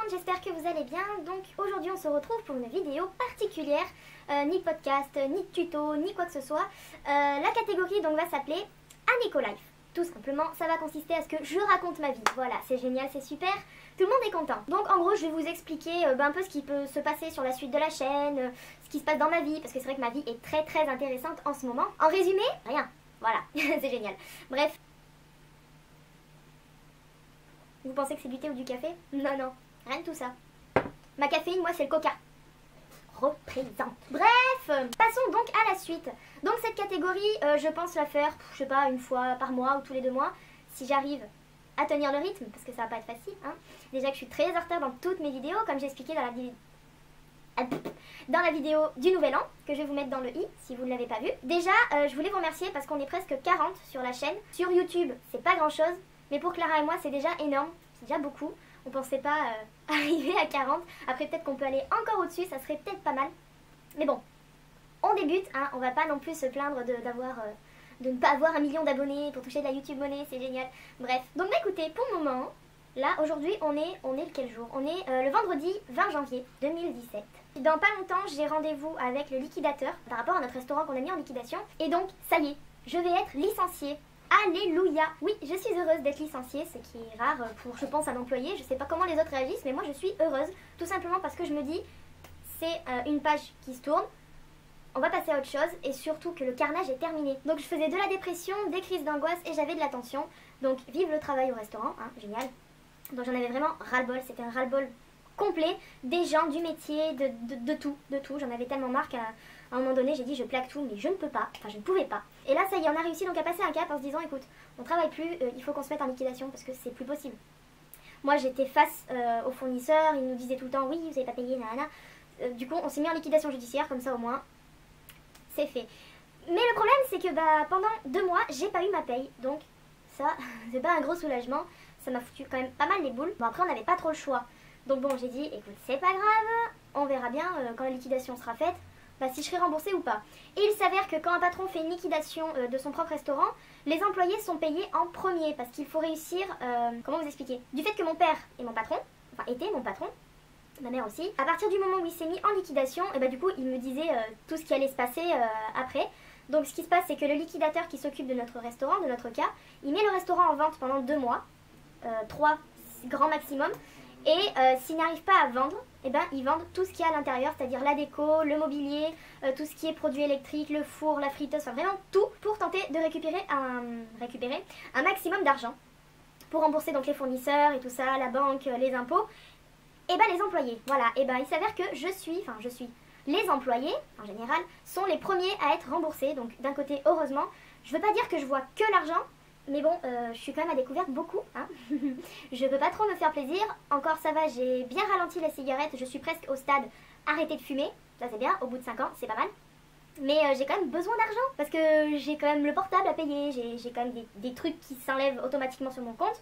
monde, j'espère que vous allez bien. Donc aujourd'hui on se retrouve pour une vidéo particulière, ni podcast, ni tuto, ni quoi que ce soit. La catégorie donc va s'appeler Aneko Life. Tout simplement, ça va consister à ce que je raconte ma vie. Voilà, c'est génial, c'est super, tout le monde est content. Donc en gros je vais vous expliquer un peu ce qui peut se passer sur la suite de la chaîne, ce qui se passe dans ma vie, parce que c'est vrai que ma vie est très intéressante en ce moment. En résumé, rien, voilà, c'est génial. Bref. Vous pensez que c'est du thé ou du café? Non, non, rien de tout ça. Ma caféine, moi, c'est le coca. Représente. Bref, passons donc à la suite. Donc cette catégorie, je pense la faire, je sais pas, une fois par mois ou tous les 2 mois, si j'arrive à tenir le rythme, parce que ça va pas être facile. Hein. Déjà que je suis très en retard dans toutes mes vidéos, comme j'ai expliqué dans la vidéo du Nouvel An, que je vais vous mettre dans le i, si vous ne l'avez pas vu. Déjà, je voulais vous remercier parce qu'on est presque 40 sur la chaîne. Sur YouTube, c'est pas grand chose. Mais pour Clara et moi, c'est déjà énorme, c'est déjà beaucoup. On pensait pas arriver à 40. Après, peut-être qu'on peut aller encore au-dessus, ça serait peut-être pas mal. Mais bon, on débute, hein. On va pas non plus se plaindre de ne pas avoir 1 million d'abonnés pour toucher de la YouTube monnaie, c'est génial. Bref, donc écoutez, pour le moment, là, aujourd'hui, on est quel jour? On est le vendredi 20 janvier 2017. Dans pas longtemps, j'ai rendez-vous avec le liquidateur par rapport à notre restaurant qu'on a mis en liquidation. Et donc, ça y est, je vais être licenciée. Alléluia! Oui, je suis heureuse d'être licenciée, ce qui est rare pour, je pense, un employé. Je sais pas comment les autres réagissent, mais moi je suis heureuse. Tout simplement parce que je me dis, c'est une page qui se tourne, on va passer à autre chose, et surtout que le carnage est terminé. Donc je faisais de la dépression, des crises d'angoisse, et j'avais de la tension. Donc vive le travail au restaurant, hein, génial. Donc j'en avais vraiment ras-le-bol, c'était un ras-le-bol complet, des gens, du métier, de tout. J'en avais tellement marre qu'à un moment donné, j'ai dit je plaque tout, mais je ne peux pas, enfin je ne pouvais pas. Et là, ça y est, on a réussi donc à passer un cap en se disant écoute, on travaille plus, il faut qu'on se mette en liquidation parce que c'est plus possible. Moi, j'étais face aux fournisseurs, ils nous disaient tout le temps oui, vous n'avez pas payé, nanana. Du coup, on s'est mis en liquidation judiciaire, comme ça au moins, c'est fait. Mais le problème, c'est que pendant 2 mois, j'ai pas eu ma paye, donc ça, c'est pas un gros soulagement, ça m'a foutu quand même pas mal les boules. Bon, après, on n'avait pas trop le choix. Donc bon, j'ai dit, écoute, c'est pas grave, on verra bien quand la liquidation sera faite, si je serai remboursée ou pas. Et il s'avère que quand un patron fait une liquidation de son propre restaurant, les employés sont payés en premier, parce qu'il faut réussir, comment vous expliquer? Du fait que mon père est mon patron, enfin était mon patron, ma mère aussi, à partir du moment où il s'est mis en liquidation, et du coup il me disait tout ce qui allait se passer après. Donc ce qui se passe, c'est que le liquidateur qui s'occupe de notre restaurant, de notre cas, il met le restaurant en vente pendant 2 mois, 3 grand maximum. Et s'ils n'arrivent pas à vendre, ils vendent tout ce qu'il y a à l'intérieur, c'est-à-dire la déco, le mobilier, tout ce qui est produits électriques, le four, la friteuse, enfin vraiment tout pour tenter de récupérer un maximum d'argent pour rembourser donc les fournisseurs et tout ça, la banque, les impôts, et les employés. Voilà, il s'avère que les employés en général sont les premiers à être remboursés, donc d'un côté heureusement, je veux pas dire que je vois que l'argent. Mais bon, je suis quand même à découvert beaucoup, hein. Je peux pas trop me faire plaisir. Encore ça va, j'ai bien ralenti la cigarette. Je suis presque au stade arrêter de fumer. Ça c'est bien, au bout de 5 ans, c'est pas mal. Mais j'ai quand même besoin d'argent. Parce que j'ai quand même le portable à payer. J'ai quand même des trucs qui s'enlèvent automatiquement sur mon compte.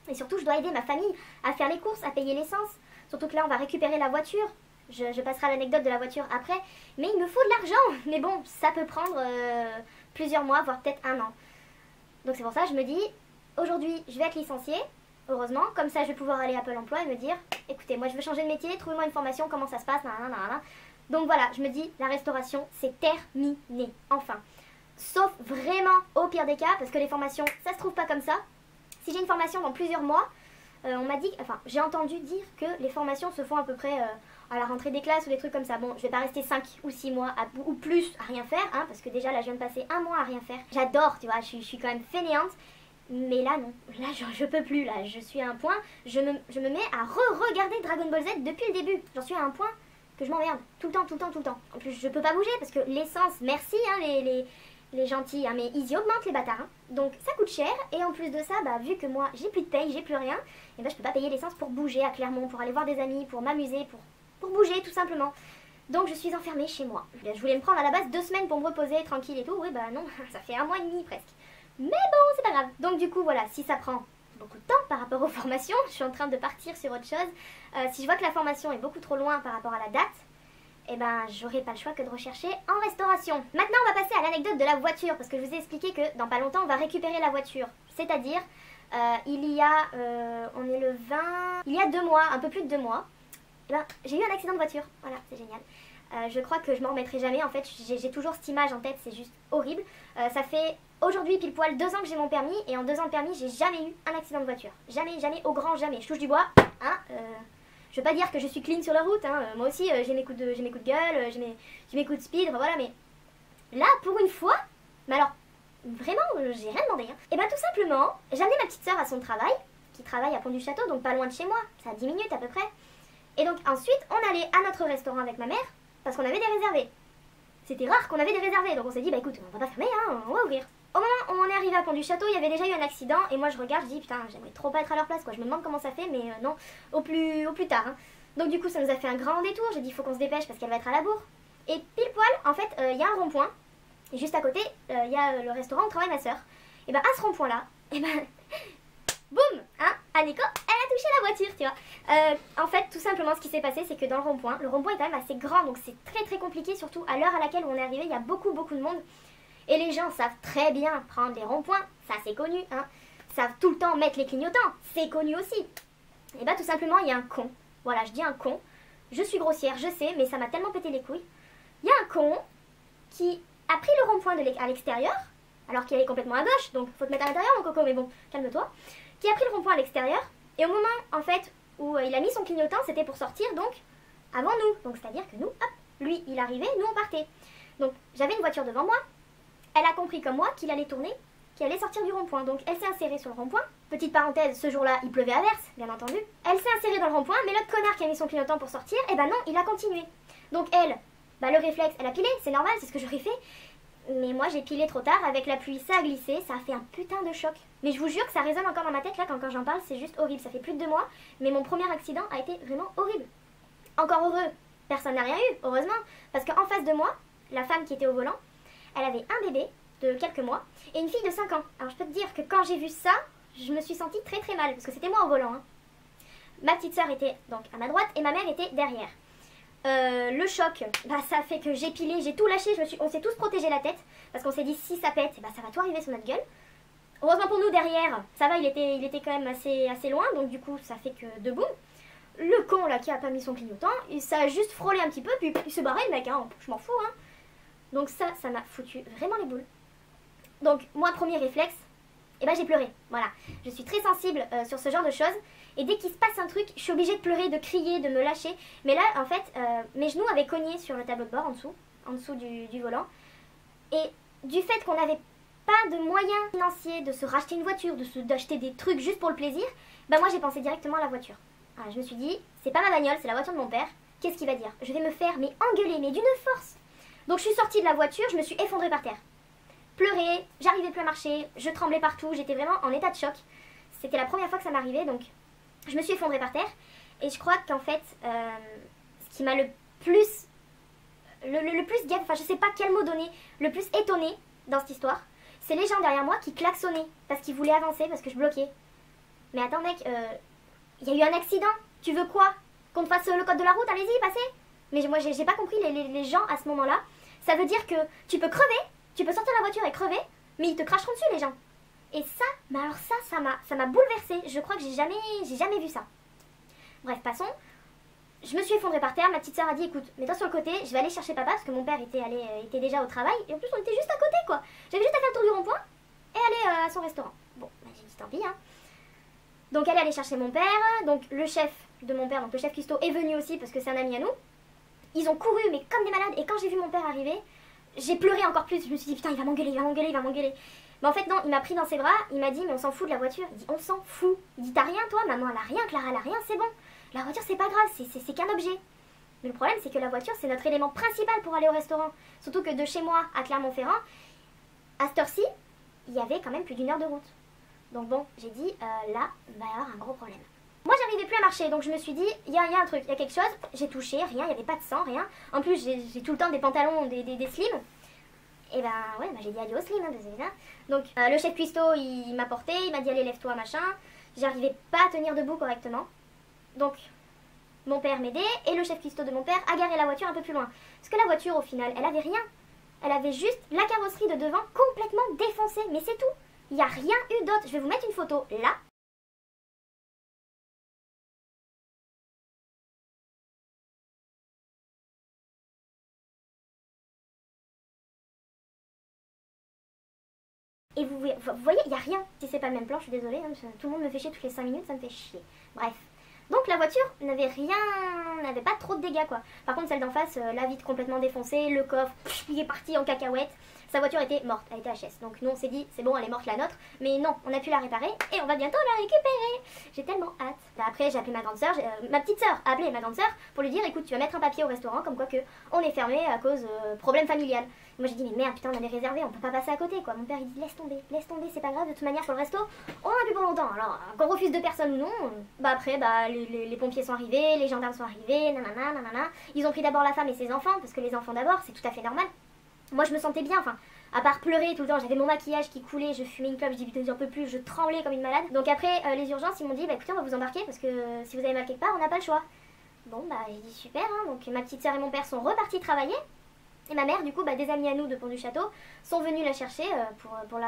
Et surtout, je dois aider ma famille à faire les courses, à payer l'essence. Surtout que là, on va récupérer la voiture. Je passerai à l'anecdote de la voiture après. Mais il me faut de l'argent. Mais bon, ça peut prendre plusieurs mois, voire peut-être 1 an. Donc c'est pour ça que je me dis, aujourd'hui je vais être licenciée, heureusement, comme ça je vais pouvoir aller à Pôle emploi et me dire, écoutez, moi je veux changer de métier, trouvez-moi une formation, comment ça se passe, nanana. Donc voilà, je me dis, la restauration c'est terminé, enfin. Sauf vraiment au pire des cas, parce que les formations, ça se trouve pas comme ça. Si j'ai une formation dans plusieurs mois, on m'a dit, j'ai entendu dire que les formations se font à peu près à la rentrée des classes ou des trucs comme ça. Bon, je vais pas rester 5 ou 6 mois ou plus à rien faire, hein, parce que déjà là je viens de passer 1 mois à rien faire. J'adore, tu vois, je suis quand même fainéante, mais là non, là je peux plus, là je suis à un point, je me mets à re-regarder Dragon Ball Z depuis le début. J'en suis à un point que je m'emmerde, tout le temps. En plus je peux pas bouger parce que l'essence, merci hein, les gentils, hein, mais ils y augmentent les bâtards, hein. Donc ça coûte cher, et en plus de ça, vu que moi j'ai plus de paye, j'ai plus rien, et je peux pas payer l'essence pour bouger à Clermont, pour aller voir des amis, pour m'amuser, pour bouger tout simplement. Donc je suis enfermée chez moi. Je voulais me prendre à la base 2 semaines pour me reposer tranquille et tout, oui non, ça fait 1 mois et demi presque. Mais bon, c'est pas grave. Donc du coup voilà, si ça prend beaucoup de temps par rapport aux formations, je suis en train de partir sur autre chose. Si je vois que la formation est beaucoup trop loin par rapport à la date, j'aurai pas le choix que de rechercher en restauration. Maintenant on va passer à l'anecdote de la voiture, parce que je vous ai expliqué que dans pas longtemps on va récupérer la voiture. C'est-à-dire il y a, on est le 20, il y a 2 mois, un peu plus de 2 mois, eh ben, j'ai eu un accident de voiture. Voilà, c'est génial. Je crois que je m'en remettrai jamais. En fait, j'ai toujours cette image en tête, c'est juste horrible. Ça fait aujourd'hui pile poil 2 ans que j'ai mon permis, et en 2 ans de permis, j'ai jamais eu un accident de voiture. Jamais, jamais, au grand jamais. Je touche du bois. Hein, je veux pas dire que je suis clean sur la route. Hein. Moi aussi, j'ai mes coups de gueule, j'ai mes coups de speed, voilà. Mais là, pour une fois, mais alors, vraiment, j'ai rien demandé. Hein. Et ben tout simplement, j'ai amené ma petite soeur à son travail, qui travaille à Pont-du-Château, donc pas loin de chez moi. Ça a 10 minutes à peu près. Et donc ensuite, on allait à notre restaurant avec ma mère, parce qu'on avait des réservés. C'était rare qu'on avait des réservés, donc on s'est dit, bah écoute, on va pas fermer, hein, on va ouvrir. Au moment où on est arrivé à Pont-du-Château, il y avait déjà eu un accident, et moi je regarde, je dis, putain, j'aimerais trop pas être à leur place, quoi. Je me demande comment ça fait, mais non, au plus tard. Hein. Donc du coup, ça nous a fait un grand détour, j'ai dit, il faut qu'on se dépêche parce qu'elle va être à la bourre. Et pile poil, en fait, il y a un rond-point, et juste à côté, il y a le restaurant où travaille ma soeur. Et ben à ce rond-point-là, et ben... Boum, hein, Aniko, elle a touché la voiture, tu vois. En fait, tout simplement, ce qui s'est passé, c'est que dans le rond-point est quand même assez grand, donc c'est très compliqué, surtout à l'heure à laquelle on est arrivé, il y a beaucoup de monde. Et les gens savent très bien prendre les ronds-points, ça c'est connu, hein. Savent tout le temps mettre les clignotants, c'est connu aussi. Et bah tout simplement, il y a un con, voilà, je dis un con, je suis grossière, je sais, mais ça m'a tellement pété les couilles. Il y a un con qui a pris le rond-point à l'extérieur, alors qu'il est complètement à gauche, donc faut te mettre à l'intérieur mon coco, mais bon, calme-toi. Qui a pris le rond-point à l'extérieur, et au moment en fait où il a mis son clignotant, c'était pour sortir donc avant nous. Donc c'est-à-dire que nous, hop, lui il arrivait, nous on partait. Donc j'avais une voiture devant moi, elle a compris comme moi qu'il allait tourner, qu'il allait sortir du rond-point. Donc elle s'est insérée sur le rond-point. Petite parenthèse, ce jour-là il pleuvait à verse, bien entendu. Elle s'est insérée dans le rond-point, mais l'autre connard qui a mis son clignotant pour sortir, eh ben non, il a continué. Donc elle, bah le réflexe, elle a pilé, c'est normal, c'est ce que j'aurais fait. Mais moi j'ai pilé trop tard, avec la pluie ça a glissé, ça a fait un putain de choc. Mais je vous jure que ça résonne encore dans ma tête là quand j'en parle, c'est juste horrible. Ça fait plus de 2 mois, mais mon premier accident a été vraiment horrible. Encore heureux, personne n'a rien eu, heureusement. Parce qu'en face de moi, la femme qui était au volant, elle avait un bébé de quelques mois et une fille de 5 ans. Alors je peux te dire que quand j'ai vu ça, je me suis sentie très mal, parce que c'était moi au volant. Hein. Ma petite soeur était donc à ma droite et ma mère était derrière. Le choc, bah, ça fait que j'ai pilé, j'ai tout lâché, on s'est tous protégé la tête, parce qu'on s'est dit si ça pète, bah, ça va tout arriver sur notre gueule. Heureusement pour nous, derrière, ça va, il était quand même assez loin, donc du coup ça fait que de boum. Le con là qui a pas mis son clignotant, ça a juste frôlé un petit peu, puis il se barrait le mec, hein, je m'en fous. Hein. Donc ça m'a foutu vraiment les boules. Donc moi, premier réflexe, et ben j'ai pleuré, voilà. Je suis très sensible sur ce genre de choses. Et dès qu'il se passe un truc, je suis obligée de pleurer, de crier, de me lâcher. Mais là, en fait, mes genoux avaient cogné sur le tableau de bord, en dessous du volant. Et du fait qu'on n'avait pas de moyens financiers de se racheter une voiture, d'acheter des trucs juste pour le plaisir, bah moi j'ai pensé directement à la voiture. Alors, je me suis dit, c'est pas ma bagnole, c'est la voiture de mon père. Qu'est-ce qu'il va dire? Je vais me faire mais engueuler, mais d'une force. Donc je suis sortie de la voiture, je me suis effondrée par terre. Pleurer, j'arrivais plus à marcher, je tremblais partout, j'étais vraiment en état de choc. C'était la première fois que ça m'arrivait, donc... Je me suis effondrée par terre et je crois qu'en fait, ce qui m'a le plus enfin je sais pas quel mot donner, le plus étonné dans cette histoire, c'est les gens derrière moi qui klaxonnaient parce qu'ils voulaient avancer, parce que je bloquais. Mais attends mec, il y a eu un accident, tu veux quoi? Qu'on te fasse le code de la route, allez-y, passez. Mais moi j'ai pas compris les gens à ce moment-là. Ça veut dire que tu peux crever, tu peux sortir de la voiture et crever, mais ils te cracheront dessus les gens. Et ça, mais alors ça m'a bouleversée. Je crois que j'ai jamais vu ça. Bref, passons. Je me suis effondrée par terre. Ma petite soeur a dit, écoute, mets-toi sur le côté, je vais aller chercher papa parce que mon père était déjà au travail. Et en plus, on était juste à côté, quoi. J'avais juste à faire le tour du rond-point et aller à son restaurant. Bon, bah, j'ai dit tant pis, hein. Donc, elle est allée chercher mon père. Donc, le chef de mon père, donc le chef cuistot, est venu aussi parce que c'est un ami à nous. Ils ont couru, mais comme des malades. Et quand j'ai vu mon père arriver, j'ai pleuré encore plus. Je me suis dit, putain, il va m'engueuler. Mais en fait non, il m'a pris dans ses bras, il m'a dit mais on s'en fout de la voiture. Il dit on s'en fout. Il dit t'as rien toi, maman elle a rien, Clara elle a rien, c'est bon. La voiture c'est pas grave, c'est qu'un objet. Mais le problème c'est que la voiture c'est notre élément principal pour aller au restaurant. Surtout que de chez moi à Clermont-Ferrand, à cette heure-ci, il y avait quand même plus d'1 heure de route. Donc bon, j'ai dit là, il va y avoir un gros problème. Moi j'arrivais plus à marcher, donc je me suis dit, il y a un truc, il y a quelque chose. J'ai touché, rien, il n'y avait pas de sang, rien. En plus j'ai tout le temps des pantalons, des slims. Et ben ouais, j'ai dit adieu au slim, hein, donc le chef cuistot il m'a porté, il m'a dit allez lève-toi machin. J'arrivais pas à tenir debout correctement. Donc mon père m'aidait et le chef cuistot de mon père a garé la voiture un peu plus loin. Parce que la voiture au final elle avait rien. Elle avait juste la carrosserie de devant complètement défoncée, mais c'est tout. Il n'y a rien eu d'autre. Je vais vous mettre une photo là, Et vous voyez, il n'y a rien. Si c'est pas le même plan, je suis désolée, hein, tout le monde me fait chier toutes les 5 minutes, ça me fait chier. Bref. Donc la voiture n'avait pas trop de dégâts quoi. Par contre celle d'en face, la vitre complètement défoncée, le coffre, il est parti en cacahuète. Sa voiture était morte, elle était HS. Donc nous on s'est dit, c'est bon, elle est morte la nôtre. Mais non, on a pu la réparer et on va bientôt la récupérer. J'ai tellement hâte. Après j'ai appelé ma grande soeur, ma petite soeur a appelé ma grande soeur pour lui dire, écoute, tu vas mettre un papier au restaurant comme quoi que on est fermé à cause problème familial. Moi j'ai dit, mais merde, putain, on avait réservé, on peut pas passer à côté quoi. Mon père il dit, laisse tomber, c'est pas grave, de toute manière pour le resto, on en a plus pour longtemps. Alors qu'on refuse 2 personnes ou non, après les pompiers sont arrivés, les gendarmes sont arrivés, nanana, nanana. Ils ont pris d'abord la femme et ses enfants, parce que les enfants d'abord, c'est tout à fait normal. Moi je me sentais bien, enfin, à part pleurer tout le temps, j'avais mon maquillage qui coulait, je fumais une clope, je dis putain j'en peux plus, je tremblais comme une malade. Donc après les urgences ils m'ont dit, bah écoutez on va vous embarquer parce que si vous avez mal quelque part on n'a pas le choix. Bon bah j'ai dit super, hein. Donc ma petite soeur et mon père sont repartis travailler. Et ma mère, du coup, des amis à nous de Pont du Château sont venus la chercher pour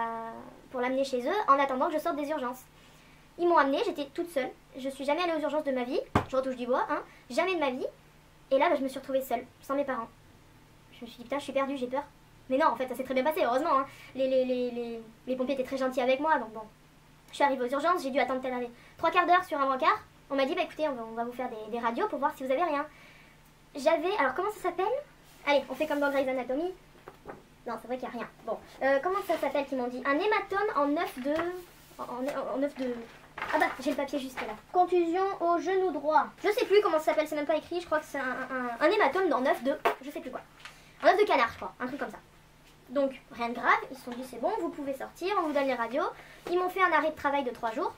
l'amener chez eux en attendant que je sorte des urgences. Ils m'ont amenée, j'étais toute seule. Je suis jamais allée aux urgences de ma vie, je retouche du bois, hein, jamais de ma vie. Et là, je me suis retrouvée seule, sans mes parents. Je me suis dit, putain, je suis perdue, j'ai peur. Mais non, en fait, ça s'est très bien passé, heureusement. Hein. Les pompiers étaient très gentils avec moi, donc bon. Je suis arrivée aux urgences, j'ai dû attendre peut-être 3 quarts d'heure sur un brancard. On m'a dit, bah écoutez, on va vous faire des radios pour voir si vous avez rien. J'avais, alors comment ça s'appelle ? Allez, on fait comme dans Grey's Anatomy. Non, c'est vrai qu'il n'y a rien. Bon, comment ça s'appelle qu'ils m'ont dit? Un hématome en œuf de... En œuf de... Ah bah, j'ai le papier juste là. Contusion au genou droit. Je sais plus comment ça s'appelle, c'est même pas écrit. Je crois que c'est un hématome en œuf de... Je sais plus quoi. Un œuf de canard, je crois. Un truc comme ça. Donc, rien de grave. Ils se sont dit, c'est bon, vous pouvez sortir, on vous donne les radios. Ils m'ont fait un arrêt de travail de 3 jours.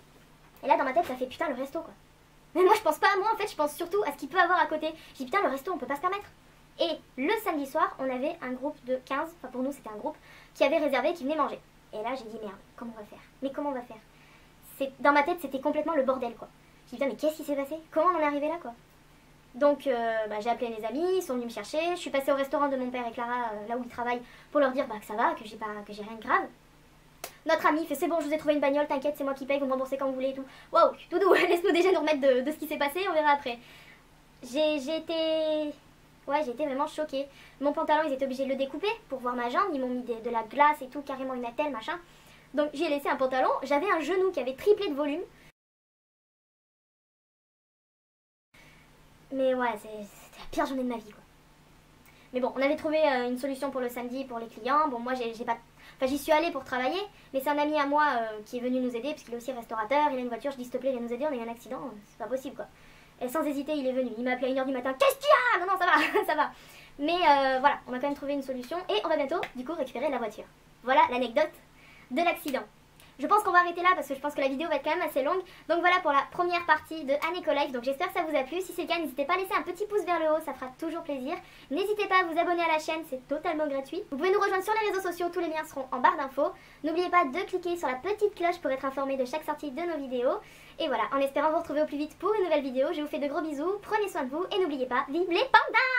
Et là, dans ma tête, ça fait putain, le resto, quoi. Mais moi, je pense pas à moi, en fait, je pense surtout à ce qu'il peut avoir à côté. Je dis, putain, le resto, on peut pas se permettre. Et le samedi soir, on avait un groupe de 15, enfin pour nous c'était un groupe, qui avait réservé, qui venait manger. Et là j'ai dit merde, comment on va faire? Mais comment on va faire? Dans ma tête c'était complètement le bordel quoi. J'ai dit putain mais qu'est-ce qui s'est passé? Comment on en est arrivé là quoi? Donc j'ai appelé mes amis, ils sont venus me chercher, je suis passée au restaurant de mon père et Clara, là où ils travaillent, pour leur dire que ça va, que j'ai rien de grave. Notre ami fait c'est bon, je vous ai trouvé une bagnole, t'inquiète, c'est moi qui paye, vous me remboursez quand vous voulez et tout. Waouh, Doudou, laisse-nous déjà nous remettre de ce qui s'est passé, on verra après. J'ai été vraiment choquée. Mon pantalon, ils étaient obligés de le découper pour voir ma jambe. Ils m'ont mis de la glace et tout, carrément une attelle, machin. Donc j'ai laissé un pantalon. J'avais un genou qui avait triplé de volume. Mais ouais, c'était la pire journée de ma vie, quoi. Mais bon, on avait trouvé une solution pour le samedi pour les clients. Bon, moi, j'ai pas... Enfin, j'y suis allée pour travailler. Mais c'est un ami à moi qui est venu nous aider, parce qu'il est aussi restaurateur. Il a une voiture, je dis s'il te plaît, viens nous aider, on a eu un accident. C'est pas possible, quoi. Et sans hésiter, il est venu. Il m'a appelé à 1h du matin. Qu'est-ce qu'il y a? Non, ça va, ça va. Mais voilà, on a quand même trouvé une solution. Et on va bientôt, du coup, récupérer la voiture. Voilà l'anecdote de l'accident. Je pense qu'on va arrêter là parce que je pense que la vidéo va être quand même assez longue. Donc voilà pour la première partie de Anne Eco-Life. Donc j'espère que ça vous a plu. Si c'est le cas, n'hésitez pas à laisser un petit pouce vers le haut, ça fera toujours plaisir. N'hésitez pas à vous abonner à la chaîne, c'est totalement gratuit. Vous pouvez nous rejoindre sur les réseaux sociaux, tous les liens seront en barre d'infos. N'oubliez pas de cliquer sur la petite cloche pour être informé de chaque sortie de nos vidéos. Et voilà, en espérant vous retrouver au plus vite pour une nouvelle vidéo, je vous fais de gros bisous, prenez soin de vous et n'oubliez pas, vive les pandas!